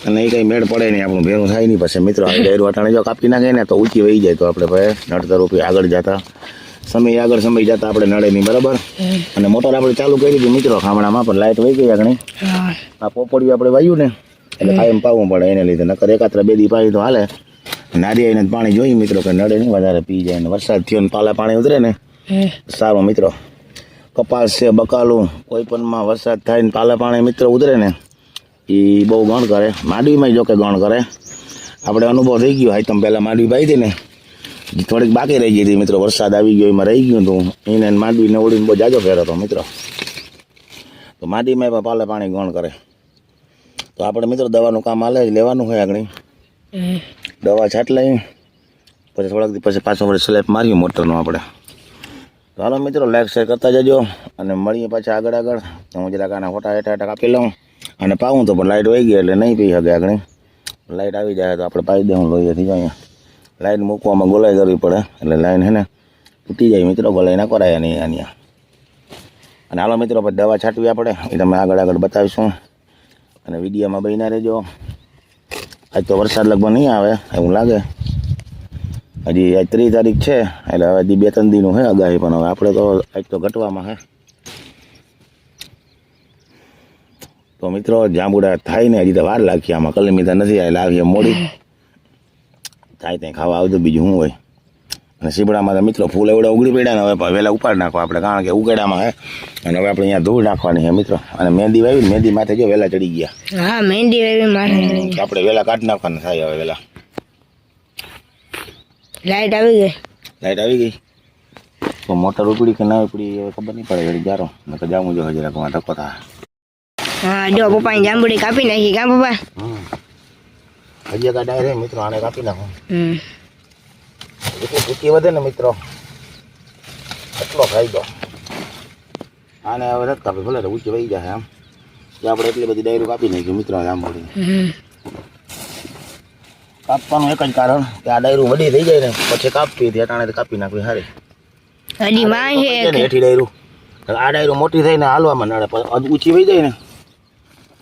અને એ કંઈ મેળ પડે નહીં, આપણું ભેરું થાય નહીં. પછી મિત્રો આ ડાયરું અટાણે જો કાપી નાખે ને તો ઊંચી વહી જાય, તો આપણે ભાઈ નડતર રૂપી આગળ જતા સમય જતા આપણે નડે નહીં, બરાબર. અને મોટર આપણે ચાલુ કરી હતી મિત્રો ખામણામાં, પણ લાઇટ વહી ગઈ આગળ. આ પોપડિયું આપણે વાયું ને એટલે કાયમ પાવું પડે, એને લીધે નકર એકાત્ર બે દી પાવી તો હાલે. નારિયેળને પાણી જોઈએ મિત્રો કે નડે નહીં, વધારે પી જાય ને વરસાદ થયો ને પાલા પાણી ઉતરે ને સારું મિત્રો. કપાસ છે, બકાલું, કોઈ પણમાં વરસાદ થાય ને પાલા પાણી મિત્રો ઉતરે ને એ બહુ ગણ કરે. માંડવીમાં જો કે ગણ કરે. આપણે અનુભવ થઈ ગયો, આઈટમ પહેલાં માંડવી પાઈ હતી ને થોડીક બાકી રહી ગઈ હતી મિત્રો, વરસાદ આવી ગયો એમાં રહી ગયું હતું, એને માંડવીને ઓળીને બહુ જાજો ફેર હતો મિત્રો. તો માંડવીમાં પણ પાલા પાણી ગણ કરે. તો આપણે મિત્રો દવાનું કામ હાલે લેવાનું હોય આગળ, દવા છાંટ લઈ પછી થોડાક દી પછી પાછો આપણે સ્લેપ મારીએ મોટરનો આપણે. તો હાલો મિત્રો લાઈક શેર કરતા જજો અને મળીએ પાછા આગળ. તો હું જરાક આના ફોટા હેઠા કાપી લઉં અને પાવું તો પણ લાઇટ વહી ગઈ એટલે નહીં પી શકે આગળ. લાઇટ આવી જાય તો આપણે પાઈ દેવું લોહીથી જો અહીંયા. લાઇટ મૂકવામાં ગોલાઈ કરવી પડે એટલે લાઈન હે ને તૂટી જાય મિત્રો, ગોલાઈ ના કરાય નહીં અહીંયા. અને હાલો મિત્રો પછી દવા છાંટવી આપણે એ તમે આગળ બતાવીશું અને વિડીયોમાં બન્યા રહેજો. આજ તો વરસાદ લગભગ નહીં આવે એવું લાગે, હજી આજ 3 તારીખ છે એટલે હવે હજી 2-3 દીનું છે આગાહી, પણ હવે આપણે તો આજ તો ઘટવામાં છે. તો મિત્રો જાંબુડા થાય ને હજી તો વાર લાગી, આમાં કલમી તો નથી એટલે આવીએ મોડી થાય ત્યાં ખાવા આવજો, બીજું શું હોય. અને સીબડામાં તો મિત્રો ફૂલ એવડા ઉગડી પડ્યા ને હવે વહેલા ઉપાડ નાખો આપણે, કારણ કે ઉગેડામાં હે અને હવે આપણે અહીંયા ધૂળ નાખવાની છે મિત્રો. અને મહેંદી વાવી ને મહેંદી માથે જો વહેલા ચડી ગયા. હા મહેંદી વાવી માથે આપણે વહેલા કાઢી નાખવાના થાય હવે વહેલા. લાઈટ આવી ગઈ તો મોટર ઉપડી કે ના ઉપડી હવે ખબર નહીં પડે, ઘડી જારો નકર જામું જો જરાક માં ધક્કો થાય. હા જો પપ્પાની જાંબુડી કાપી નાખી કા પપ્પા? હજી કા ડાયરે મિત્રો આને કાપી નાખો. જેટલી પૂછી વધે ને મિત્રો એટલો ફાયદો. આને હવે નથી કાપી, ભલે ઊંચી વહી જાય આમ કે આપણે એટલી બધી ડાયરું કાપી નાખ્યું મિત્રો જાંબુડી. કાપવાનું એક જ કારણ કે આ ડાયરું વડી થઈ જાય ને પછી કાપવી હતી, અટાણે કાપી નાખવી સારી. હજી માં છે હેઠી ડાયરું, આ ડાયરું મોટી થઈને હાલવામાં નડે, પણ ઊંચી વહી જાય ને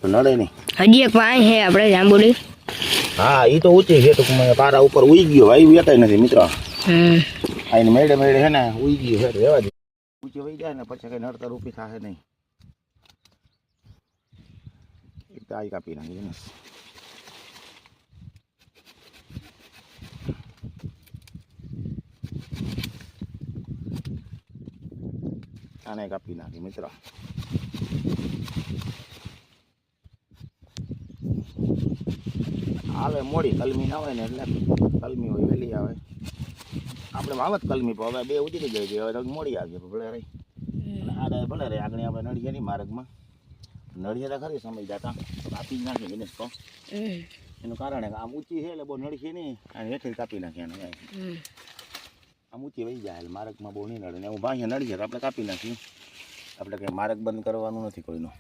તો નડે નહીં. હજી એક માં છે આપણે જાંબુડી. હા એ તો ઊંચી છે ટૂંકમાં, પારા ઉપર ઉઈ ગયો, વાયુ એકાઈ નથી મિત્રો. આઈને મેળે છે ને ઉઈ ગયું છે, રહેવા દે. ઊંચી વહી જાય ને પછી કઈ નડતર ઊભી થાય નહીં. એક તો આ કાપી નાખી ને આને કાપી નાખી મિત્રો. આવે મોડી કલમી ના હોય ને એટલે કલમી હોય વહેલી આવે. આપણે વાવત કલમી હવે બે ઉતરી ગઈ છે, હવે તો મોડી આવી ભલે રહી. આ ભલે રહી આગળ આપણે નડીએ નહીં માર્ગમાં, નડીએ તો ખરી સમય જતા કાપી જ નાખી દિનેશ તો. એનું કારણ આમ ઊંચી છે એટલે બહુ નડશે નહીં, અને હેઠે કાપી નાખીએ એને આમ ઊંચી વહી જાય એટલે માર્ગમાં બહુ નહીં નડે ને હું ભાઈ નડીએ તો આપણે કાપી નાખ્યું. આપણે કંઈ માર્ગ બંધ કરવાનું નથી કોઈનો,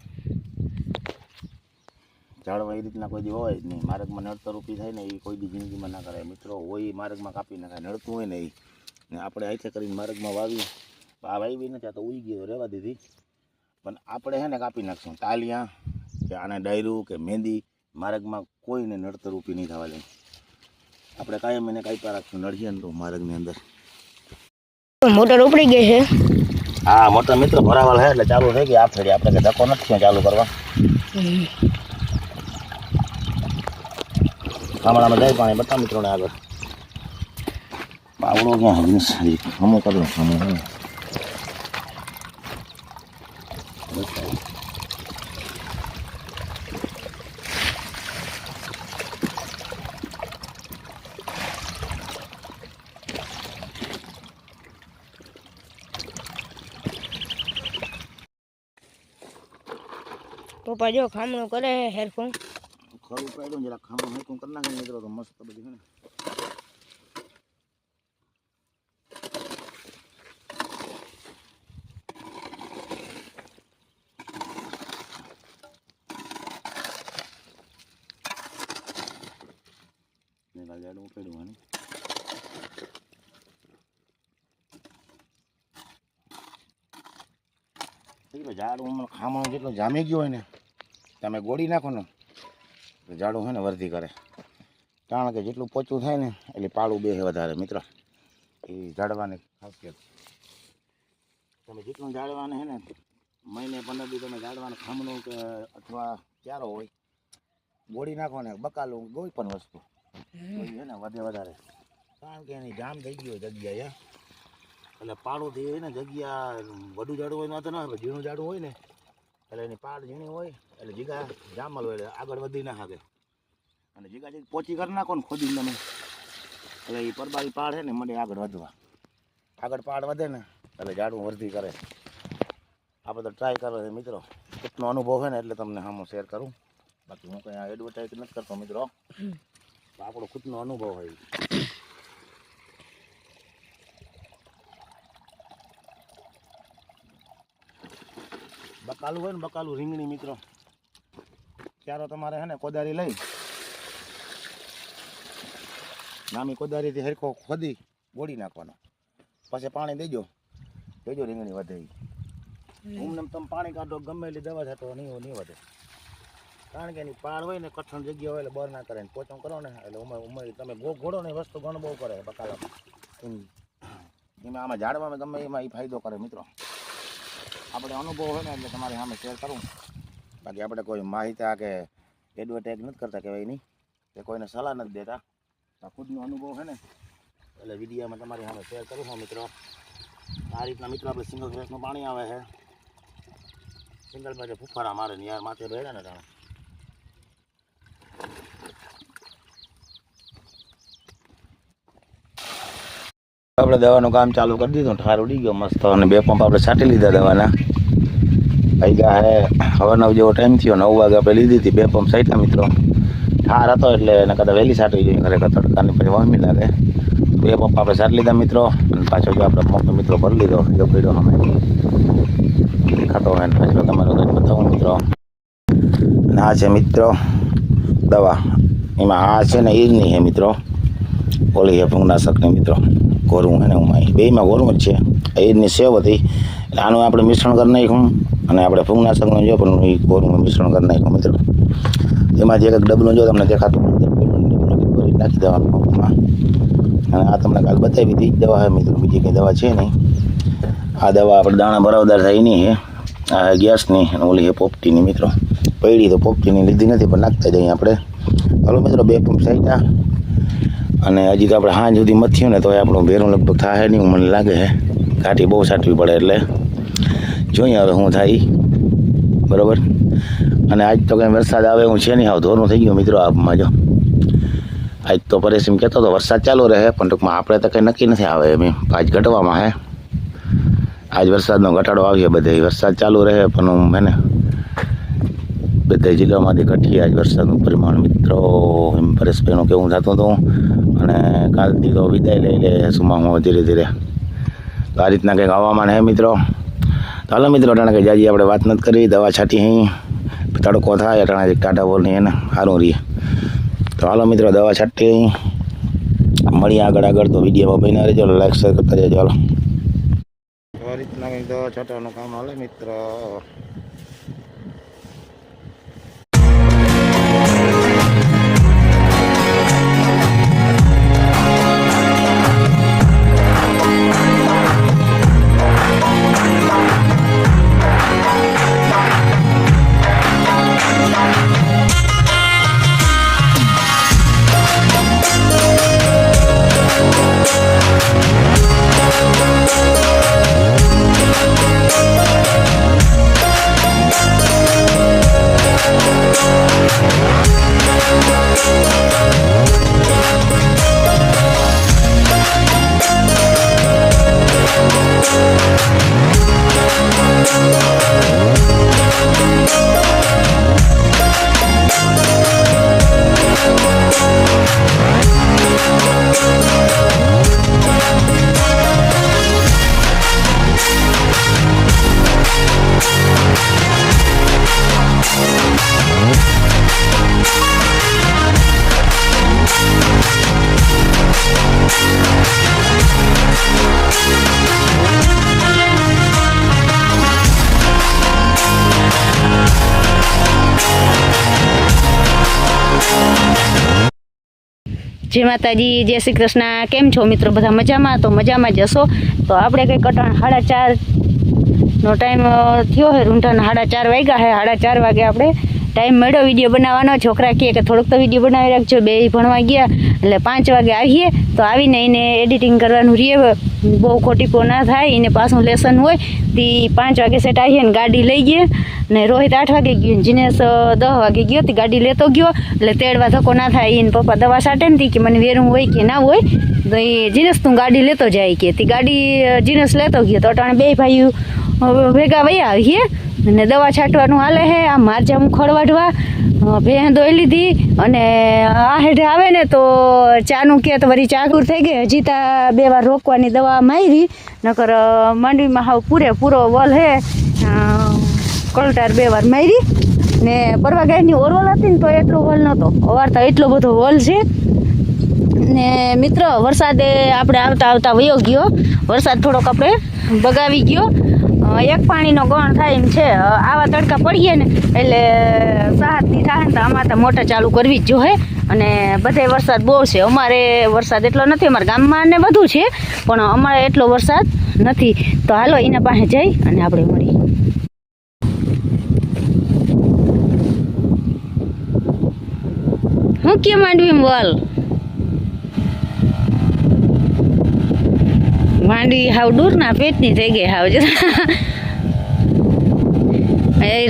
ઝાડવા એ રીતના કોઈ દી હોય જ નહીં. માર્ગમાં નડતર ઊભી થાય ને એ કોઈ દી જિંદગીમાં ના કરાય મિત્રો. હોય માર્ગમાં કાપી નાખાય, નડતું હોય ને એ ને આપણે હાથે કરીને માર્ગમાં વાવી, આ વાવી નથી, આ તો ઉઈ ગયો રહેવા દીધી. પણ આપણે છે ને કાપી નાખશું તાલિયા કે આને ડાયરું કે મહેંદી, માર્ગમાં કોઈને નડતર ઊભી નહીં થવા દે. આપણે કાયમ એને કાપ્યા રાખશું, નડીએ ને તો માર્ગની અંદર. મોટર ઉપડી ગઈ છે. હા મોટર મિત્રો ભરાવાળ છે એટલે ચાલુ થઈ ગઈ. આ ફેરી આપણે ધક્કો નથી ચાલુ કરવા. ગામડામાં જાય પાણી બતા મિત્રોને આગળ આવડો ક્યાં હજી હમું કરું હમું પપ્પા જો ખામણું કરે હેરફોન ખરું પાડ્યું જરા ખામણું હેરફોન કરી નાખે મિત્રો તો મસ્ત બધી છે ને ગાડું પડ્યું ઝાડ ખામણું જેટલો જામી ગયો હોય ને તમે ગોળી નાખો ને ઝાડું છે ને વર્ધી કરે, કારણ કે જેટલું પોચું થાય ને એટલે પાળું બેસે વધારે મિત્રો. એ ઝાડવાની ખાસિયત. તમે જેટલું ઝાડવાને છે ને મહિને 15 દી તમે ઝાડવાનું ખામણું કે અથવા ચારો હોય ગોળી નાખો ને બકાલું કોઈ પણ વસ્તુ છે ને વધે વધારે, કારણ કે એની જામ થઈ ગઈ હોય જગ્યાએ. એટલે પાળુંથી ને જગ્યા વધુ ઝાડું હોય તો ના, ઝીણું ઝાડું હોય ને એટલે એની પાળ ઝીણી હોય એટલે જીગા જામલ હોય એટલે આગળ વધી ના શકે. અને જીગા જે પોચી કરી નાખો ને ખોદી તમે એટલે એ પરબારી પાડ છે ને મને આગળ વધવા, આગળ પાડ વધે ને એટલે ઝાડું વર્ધી કરે. આ બધો ટ્રાય કરો છે મિત્રો. કેટલો અનુભવ છે ને એટલે તમને હું શેર કરું. બાકી હું કંઈ એડવર્ટાઈઝ નથી કરતો મિત્રો, આપણો ખુદનો અનુભવ હોય. બકાલું હોય ને બકાલું રીંગણી મિત્રો, ક્યારો તમારે છે ને કોદારી લઈ નામી કોદારીથી હરખો ખોદી ગોળી નાખવાનો, પછી પાણી દેજો રીંગણી વધે. ઉમને તમે પાણી કાઢો ગમે એટલી દવા થતો નહીં વધે, કારણ કે એની પાળ હોય ને કઠણ જગ્યા હોય એટલે બર ના કરે. પોચો કરો ને એટલે ઉમર તમે ઘોડો ને વસ્તુ ઘણું બહુ કરે બકાલામાં. એમાં આમાં ઝાડવામાં ગમે એમાં એ ફાયદો કરે મિત્રો. આપણે અનુભવ હોય ને એટલે તમારે સામે શેર કરું. બાકી આપણે કોઈ માહિતી કે એડવર્ટાઈઝ નથી કરતા કહેવાય નહીં, કે કોઈને સલાહ નથી દેતા. આ ખુદનો અનુભવ છે ને એટલે વિડીયામાં તમારી સામે શેર કરું છું મિત્રો. આ રીતના મિત્રો આપણે સિંગલ ફેસનું પાણી આવે છે, સિંગલમાં જે ફૂફારા મારે ને યાર માથે રહે ને તાણે. આપણે દવાનું કામ ચાલુ કરી દીધું, ઠાર ઉડી ગયો મસ્ત, અને 2 પંપ આપણે છાંટી લીધા દવાના. વાગ્યા હે હવે 9 જેવો ટાઈમ થયો, 9 વાગે આપણે લીધી હતી 2 પંપ છાંટ્યા મિત્રો. ઠાર હતો એટલે એને કદાચ વહેલી છાંટવી જોઈએ, ખરેખર તડકાની પછી વહમી લાગે. 2 પંપ આપણે છાંટી લીધા મિત્રો, અને પાછો જો આપણે પંપ મિત્રો ભરી લીધો, જો પીડો અમે ખાતો હોય ને પાછો તમારો કંઈક બતાવું મિત્રો. અને આ છે મિત્રો દવા, એમાં આ છે ને ઈરની છે મિત્રો, ઓલી છે ફૂગનાશકની મિત્રો. ગોરું છે ને ઉમાઈ બેમાં ગોરું જ છે. ઈરની સેવ હતી એટલે આનું આપણે મિશ્રણ કરી નાખ્યું, અને આપણે ફૂગનાશકનું જો પણ એ ગોરું મિશ્રણ કરી નાખ્યું મિત્રો. એમાં જે એક ડબલું જો તમને દેખાતું નાખી દેવાનું પંપમાં. અને આ તમને કાલ બતાવી હતી દવા છે મિત્રો, બીજી કંઈ દવા છે નહીં. આ દવા આપણે દાણા બરાબર થાય એની છે, આ ગેસની, અને ઓલી છે પોપટીની મિત્રો. પડી તો પોપટીની લીધી નથી પણ નાખતા જઈએ આપણે. ચાલો મિત્રો 2 પંપ છાંટ્યા, અને હજી તો આપણે સાંજ સુધી મથ્યું ને તો આપણું ભેરું લગભગ થાય નહીં મને લાગે છે. ઘાટી બહુ છાંટવી પડે એટલે જોઈએ હવે શું થાય બરાબર. અને આજ તો કંઈ વરસાદ આવે એવું છે નહીં, હાવ ધોરું થઈ ગયું મિત્રો આપમાં. જો આજ તો પરેશ એમ કહેતો હતો વરસાદ ચાલુ રહે, પણ ટૂંકમાં આપણે તો કંઈ નક્કી નથી આવે એમ. આજ ઘટવામાં હે, આજ વરસાદનો ઘટાડો આવીએ બધે. વરસાદ ચાલુ રહે પણ હું ને બધા જિલ્લામાંથી ઘટીએ આજ વરસાદનું પરિમાણ મિત્રો. એમ પરેશભાઈનું કેવું થતું હતું. અને કાલથી તો વિદાય લઈ લે સુમામાં ધીરે ધીરે. તો આ રીતના કંઈક હવામાન હે મિત્રો. ચાલો મિત્રો અટાણે કંઈ જાજી આપણે વાત નથી કરી, દવા છાંટી અહીં તડકો થાય અટાણે ટાટા બોલની એને સારું રહીએ. તો હાલો મિત્રો દવા છાંટી અહીં મળીએ આગળ તો વિડીયોમાં બન્યા રહેજો, લાઈક શેર કરતા રહેજો. હાલો આ રીતના કંઈક દવા છાંટવાનું કામ હાલે મિત્રો. જય માતાજી, જય શ્રી કૃષ્ણ. કેમ છો મિત્રો? બધા મજામાં? તો મજામાં જ હશો. તો આપણે કંઈક 4:30નો ટાઈમ થયો છે. રૂંઢાના 4:30 વાગ્યા છે. 4:30 વાગે આપણે ટાઈમ મળ્યો વિડીયો બનાવવાનો. છોકરા કહે કે થોડુંક તો વિડીયો બનાવી રાખજો. બે ભણવા ગયા એટલે 5 વાગે આવીએ તો આવીને એને એડિટિંગ કરવાનું રહે. બહુ ખોટીપો ના થાય, એને પાછું લેસન હોય. તે 5 વાગે સેટ આવીએ ને ગાડી લઈ ગયે ને રોહિત 8 વાગે ગયો, જીનેશ 10 વાગે ગયો. તે ગાડી લેતો ગયો એટલે તેડવા ધક્કો ના થાય. એને પપ્પા દવા સાટે ને કે મને વેરું હોય કે ના હોય તો એ જીનેશ તું ગાડી લેતો જાય કે. તે ગાડી જીનેશ લેતો ગયો તો અટાણે બે ભાઈઓ ભેગા વયા આવીએ અને દવા છાંટવાનું હાલે છે. આ મારજા હું ખડવાડવા ભેં દોઈ લીધી અને આ હેઠે આવે ને તો ચાનું કે તો વળી ચા દૂર થઈ ગઈ. હજી તા 2 વાર રોકવાની દવા મારી, નકર માંડવીમાં હાવ પૂરેપૂરો વલ હે. કલટાર 2 વાર મારી ને પરવા ગાયની ઓરવલ હતી ને તો એટલો વલ નહોતો. અવાર તો એટલો બધો વલ છે ને મિત્રો. વરસાદે આપણે આવતા આવતા વયો ગયો. વરસાદ થોડોક આપણે બગાવી ગયો. એક પાણીનો ગણ થાય એમ છે. આવા તડકા પડીએ ને એટલે સાહસની થાય ને તો આમાં તો મોટર ચાલુ કરવી જ જોઈએ. અને બધે વરસાદ બહુ છે. અમારે વરસાદ એટલો નથી, અમારા ગામમાં ને બધું છે પણ અમારે એટલો વરસાદ નથી. તો હાલો એના પાસે જઈ અને આપણે મળીએ. હું કે માંડવી વલ માંડવી હાવ દૂરના પેટની થઈ ગઈ હાવ.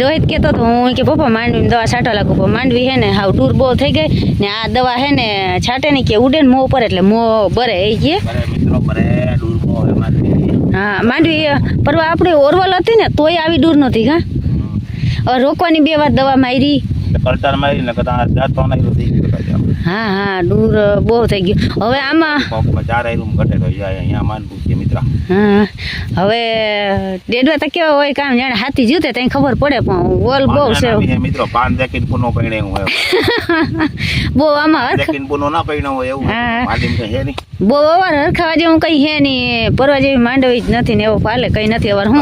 રોહિત કહેતો હતો હું કે પપ્પા માંડવી દવા છાંટવા લાગુ પણ માંડવી હે ને હાવ દૂર બહુ થઈ ગઈ ને આ દવા હે ને છાંટે ને કે ઉડે ને મોં ઉપર એટલે મોં બરે એ કે. હા માંડવી પરવા આપણે ઓરવલ હતી ને તોય આવી દૂર નહોતી. હા હવે રોકવાની 2 વાર દવા મારી. હા હા દૂર બહુ થઈ ગયું. હવે આમાં હા હવે ડેડવા તો કેવા હોય કામ જાણે હાથી જીવતે ત્યાં ખબર પડે પણ વોલ બહુ છે બહુ આમાં બહુ અવાર હરખાવા જેવું કઈ હે નહીં. પરવા જેવી માંડવી જ નથી ને એવો પાલે કઈ નથી. અવાર હું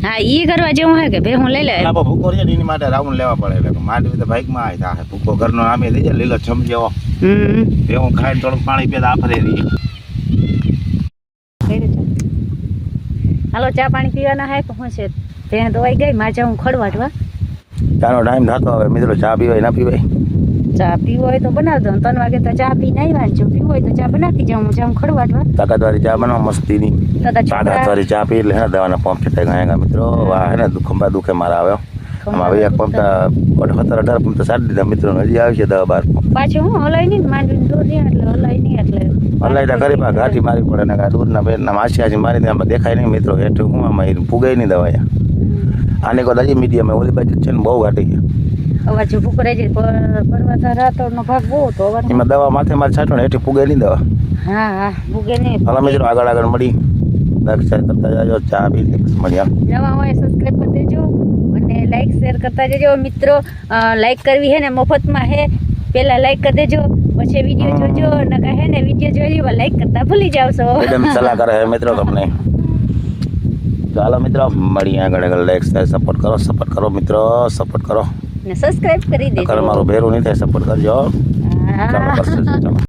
હા ઈ કરવા જેવું હે કે ભેહું લઈ લે ભૂકો છે એની માટે રાઉન્ડ લેવા પડે. માંડવી તો બાઈક માં આવી થાય ભૂકો ઘરનો નામે લઈ જાય લીલો છમ જેવો. ભેહું ખાઈને થોડુંક પાણી પીતા આફરે રહી. હાલો ચા પાણી પીવાના હે કે શું છે? ભેં ધોવાઈ ગઈ, માજા હું ખડવાડવા. ચાનો ટાઈમ થતો હવે મિત્રો. ચા પીવાય ના પીવાય? ચા પીવો હોય તો બનાવ દો. 3 વાગે તો ચા પીને આવ્યા. જો પીવો હોય તો ચા બનાવી જાઉં. જાઉં ખડવાડવા. તાકાતવાળી ચા બનાવો મસ્તીની. તાકાતવાળી ચા પી એટલે હે ને દવાના પંપ ચટાઈ ગયા મિત્રો. આ હે ને ખંભા દુખે મારા આવ્યો. આમાં હવે એક પંપ 17-18 પંપ તો સારી દીધા મિત્રો. હજી આવી છે 10-12 પંપ. પાછું હું હલાઈ નહીં માંડવી દૂર રહ્યા એટલે હલાઈ નહીં એટલે હલાઈ તા કરી ઘાટી મારી પડે ને દૂરના પેટના માસી મારી આમાં દેખાય નહીં મિત્રો. હેઠું હું આમાં ફૂગાઈ નહીં દવા. આને કોઈ હજી મીડિયમ ઓલી બાજુ છે ને બહુ ઘાટી ગયા. અવાજ ભૂખ રહી જાય. પરવા રાતોડનો ભાગ બહુ હતો. એમાં દવા માથે મારે છાંટો ને હેઠી ફૂગાઈ નહીં દવા. હા હા ભૂગે નહીં. ભલા મિત્રો આગળ મળી કરતા જાજો. ચા પી મળ્યા. નવા હોય સબસ્ક્રાઈબ કરી દેજો અને લાઈક શેર કરતા જજો મિત્રો. લાઈક કરવી હે ને મફતમાં હે. પહેલા લાઈક કરી દેજો પછી વિડીયો જોજો. નકા હે ને વિડીયો જોઈ લો લાઈક કરતા ભૂલી જાવ છો. એકદમ સલાહ કરે હે મિત્રો તમને. ચાલો મિત્રો મળીએ આગળ. લાઈક સપોર્ટ કરો મિત્રો. સપોર્ટ કરો ને સબસ્ક્રાઇબ કરી દેજો. મારું ભેરું નહીં થાય સપોર્ટ કરજો. ચાલો કરશે ચાલો.